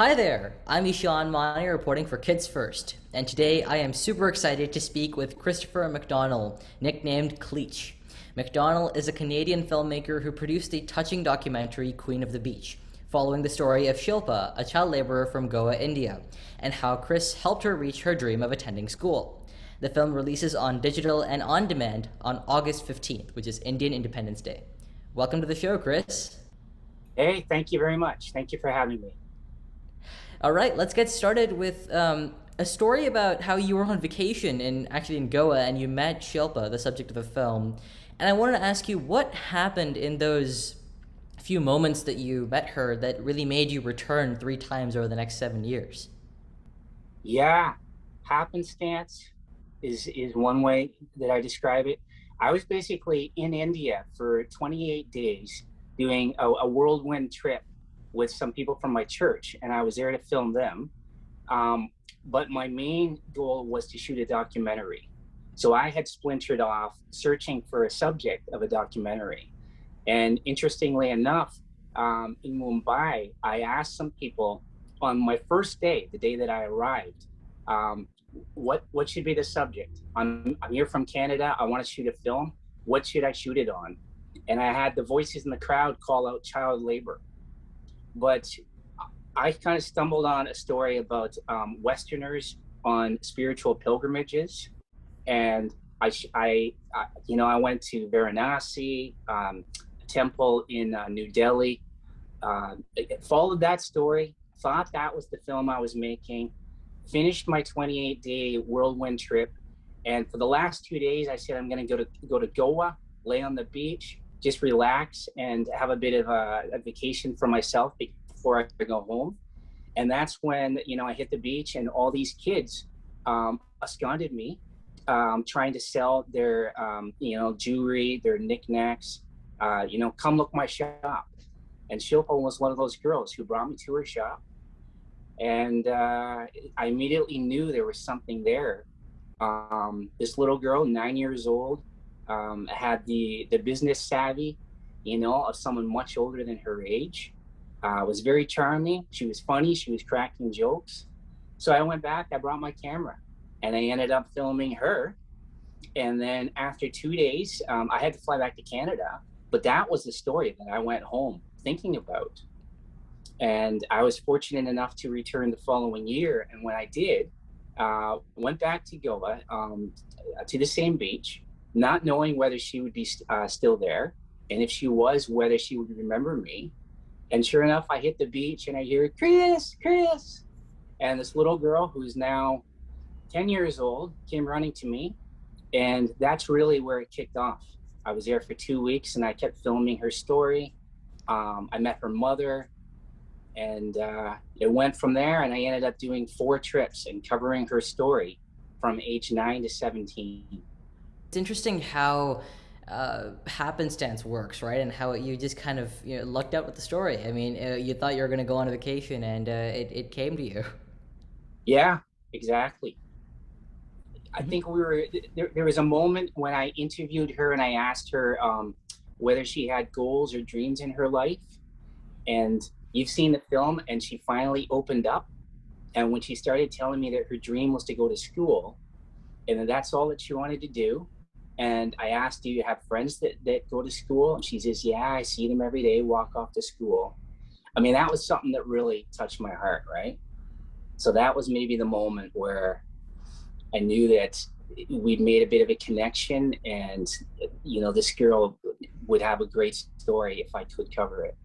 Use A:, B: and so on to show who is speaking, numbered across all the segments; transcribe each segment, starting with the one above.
A: Hi there, I'm Eshaan M reporting for Kids First, and today I am super excited to speak with Christopher McDonell, nicknamed Cleach. McDonell is a Canadian filmmaker who produced a touching documentary, Queen of the Beach, following the story of Shilpa, a child laborer from Goa, India, and how Chris helped her reach her dream of attending school. The film releases on digital and on demand on August 15th, which is Indian Independence Day. Welcome to the show, Chris.
B: Hey, thank you very much. Thank you for having me.
A: All right, let's get started with a story about how you were on vacation in Goa and you met Shilpa, the subject of the film. And I wanted to ask you what happened in those few moments that you met her that really made you return 3 times over the next 7 years.
B: Yeah, happenstance is one way that I describe it. I was basically in India for 28 days doing a whirlwind trip with some people from my church, and I was there to film them. But my main goal was to shoot a documentary. So I had splintered off searching for a subject of a documentary. And interestingly enough, in Mumbai, I asked some people on my first day, the day that I arrived, um, what should be the subject? I'm here from Canada. I want to shoot a film. What should I shoot it on? And I had the voices in the crowd call out child labor. But I kind of stumbled on a story about Westerners on spiritual pilgrimages, and I went to Varanasi, a temple in New Delhi. Followed that story, thought that was the film I was making, finished my 28-day whirlwind trip, and for the last 2 days, I said I'm going to go to Goa, lay on the beach, just relax, and have a bit of a vacation for myself before I go home. And that's when I hit the beach, and all these kids absconded me, trying to sell their jewelry, their knickknacks. Come look my shop. And Shilpa was one of those girls who brought me to her shop, and I immediately knew there was something there. This little girl, 9 years old, had the business savvy, of someone much older than her age. Was very charming. She was funny. She was cracking jokes. So I went back. I brought my camera, and I ended up filming her. And then after 2 days, I had to fly back to Canada. But that was the story that I went home thinking about. And I was fortunate enough to return the following year. And when I did, went back to Goa, to the same beach, not knowing whether she would be still there, and if she was, whether she would remember me. And sure enough, I hit the beach and I hear, Chris, Chris. And this little girl who's now 10 years old came running to me. And that's really where it kicked off. I was there for 2 weeks and I kept filming her story. I met her mother, and it went from there. And I ended up doing 4 trips and covering her story from age 9 to 17.
A: It's interesting how happenstance works, right? And how you just kind of lucked out with the story. I mean, you thought you were going to go on a vacation, and it came to you.
B: Yeah, exactly. I
A: Mhm.
B: think there was a moment when I interviewed her and I asked her whether she had goals or dreams in her life. And you've seen the film, and she finally opened up. And when she started telling me that her dream was to go to school, and that's all that she wanted to do. And I asked, do you have friends that go to school? And she says, yeah, I see them every day, walk off to school. I mean, that was something that really touched my heart, right? So that was maybe the moment where I knew that we'd made a bit of a connection, and this girl would have a great story if I could cover it.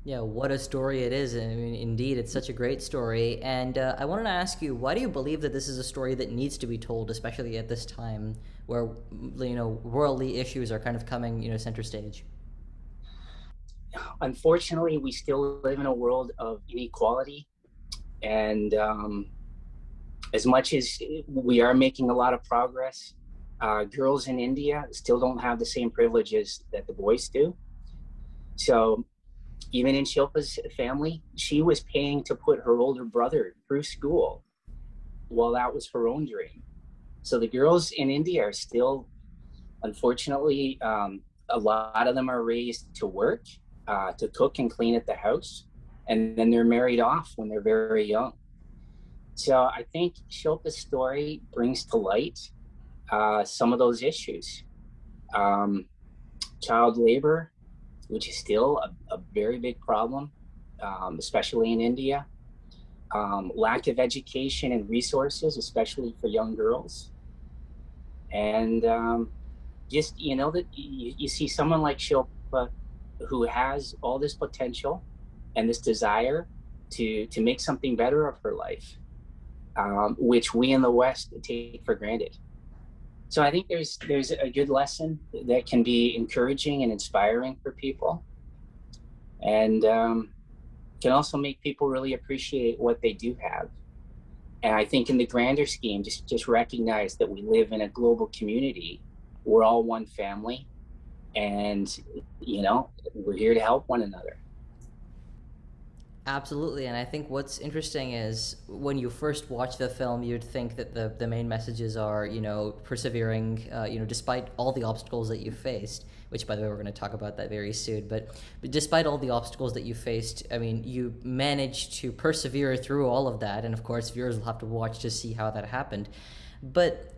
A: Yeah, what a story it is. I mean, indeed, it's such a great story. And I wanted to ask you, why do you believe that this is a story that needs to be told, especially at this time where, worldly issues are kind of coming, center stage?
B: Unfortunately, we still live in a world of inequality, and as much as we are making a lot of progress, girls in India still don't have the same privileges that the boys do. So even in Shilpa's family, she was paying to put her older brother through school while that was her own dream. So the girls in India are still, unfortunately, a lot of them are raised to work, to cook and clean at the house. and then they're married off when they're very young. So I think Shilpa's story brings to light some of those issues. Um, Child labor, which is still a very big problem, especially in India. Lack of education and resources, especially for young girls. And just, that you see someone like Shilpa who has all this potential and this desire to make something better of her life, which we in the West take for granted. So I think there's a good lesson that can be encouraging and inspiring for people, and can also make people really appreciate what they do have. And I think in the grander scheme, just recognize that we live in a global community. We're all one family, and we're here to help one another.
A: Absolutely, and I think what's interesting is when you first watch the film, you'd think that the main messages are, persevering, despite all the obstacles that you faced, which, by the way, we're going to talk about that very soon, but despite all the obstacles that you faced, I mean, you managed to persevere through all of that, and of course, viewers will have to watch to see how that happened. But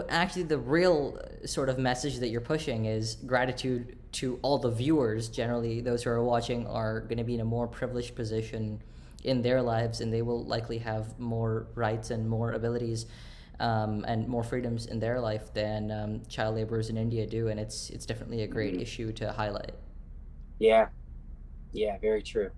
A: actually the real sort of message that you're pushing is gratitude to all the viewers. Generally, those who are watching are going to be in a more privileged position in their lives, and they will likely have more rights and more abilities and more freedoms in their life than child laborers in India do, and it's definitely a great issue to highlight.
B: Yeah, very true.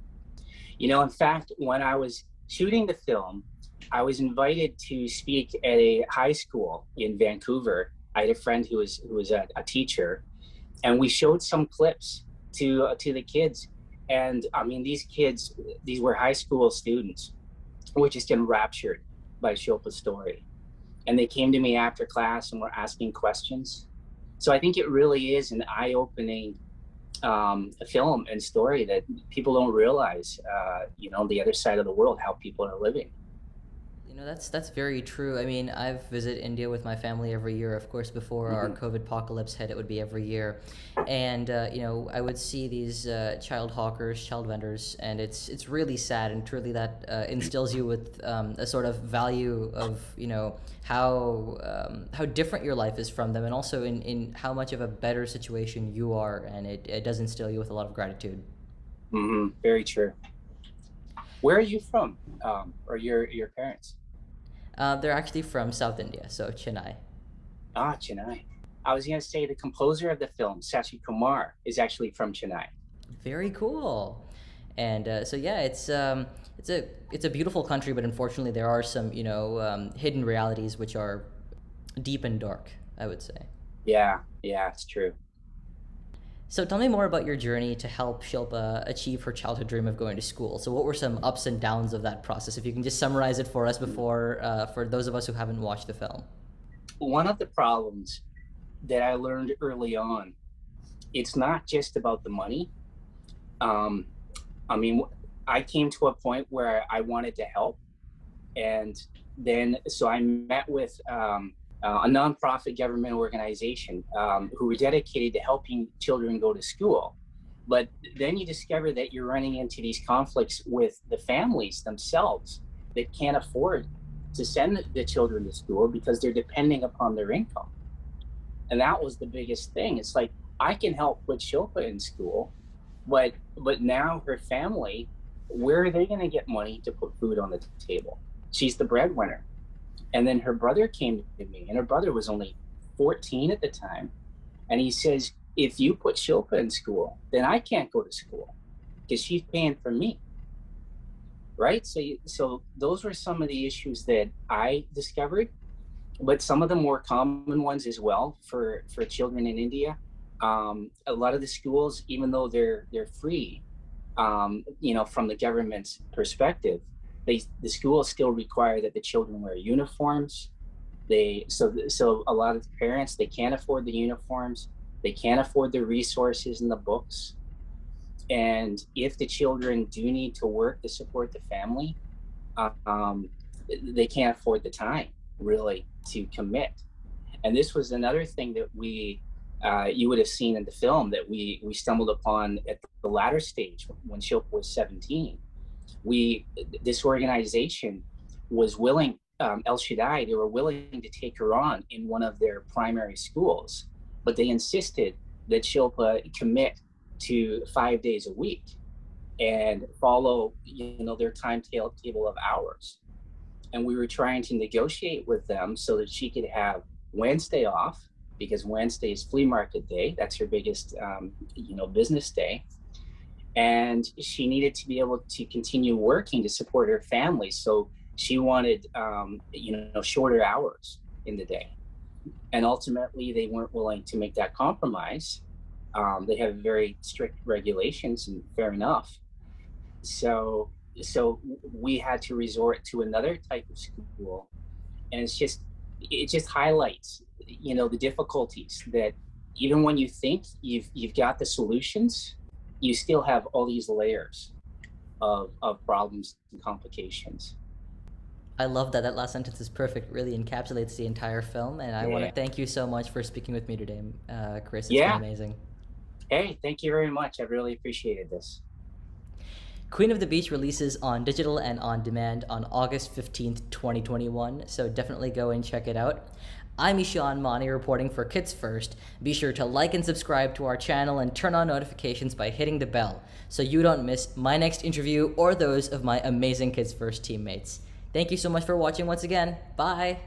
B: In fact, when I was shooting the film, I was invited to speak at a high school in Vancouver. I had a friend who was a teacher, and we showed some clips to the kids. And I mean, these were high school students, were just enraptured by Shilpa's story. And they came to me after class and were asking questions. So I think it really is an eye-opening film and story that people don't realize, the other side of the world, how people are living.
A: That's very true. I mean, I've visited India with my family every year. Of course, before our COVID apocalypse hit, it would be every year, and I would see these child hawkers, child vendors, and it's really sad, and truly that instills you with a sort of value of how different your life is from them, and also in how much of a better situation you are, and it does instill you with a lot of gratitude.
B: Very true. Where are you from, or your parents?
A: They're actually from South India, so Chennai.
B: Ah, Chennai. I was going to say the composer of the film, Sachi Kumar, is actually from Chennai.
A: Very cool. And so yeah, it's a beautiful country, but unfortunately there are some hidden realities which are deep and dark, I would say.
B: Yeah, it's true.
A: So tell me more about your journey to help Shilpa achieve her childhood dream of going to school. So what were some ups and downs of that process? If you can just summarize it for us before, for those of us who haven't watched the film.
B: One of the problems that I learned early on, it's not just about the money. I mean, I came to a point where I wanted to help. And then, so I met with a nonprofit government organization who were dedicated to helping children go to school. But then you discover that you're running into these conflicts with the families themselves that can't afford to send the children to school because they're depending upon their income. And that was the biggest thing. It's like, I can help put Shilpa in school, but now her family, where are they going to get money to put food on the table? She's the breadwinner. And then her brother came to me, and her brother was only 14 at the time. And he says, if you put Shilpa in school, then I can't go to school because she's paying for me. Right? So those were some of the issues that I discovered, but some of the more common ones as well for children in India. A lot of the schools, even though they're free, from the government's perspective, the schools still require that the children wear uniforms. So a lot of the parents, they can't afford the uniforms, they can't afford the resources and the books. And if the children do need to work to support the family, they can't afford the time really to commit. And this was another thing that you would have seen in the film that we stumbled upon at the latter stage when Shilpa was 17. we this organization was willing, El Shaddai, they were willing to take her on in one of their primary schools, but they insisted that Shilpa commit to 5 days a week and follow, their timetable of hours. And we were trying to negotiate with them so that she could have Wednesday off, because Wednesday is flea market day. That's her biggest, business day. And she needed to be able to continue working to support her family. So she wanted, shorter hours in the day. And ultimately, they weren't willing to make that compromise. They have very strict regulations, and fair enough. So we had to resort to another type of school, and it just highlights, the difficulties that even when you think you've got the solutions, you still have all these layers of problems and complications.
A: I love that. That last sentence is perfect. Really encapsulates the entire film. And I want to thank you so much for speaking with me today, Chris. It's been amazing.
B: Hey, thank you very much. I really appreciated this.
A: Queen of the Beach releases on digital and on demand on August 15th, 2021, so definitely go and check it out. I'm Eshaan M reporting for Kids First. Be sure to like and subscribe to our channel and turn on notifications by hitting the bell so you don't miss my next interview or those of my amazing Kids First teammates. Thank you so much for watching once again. Bye!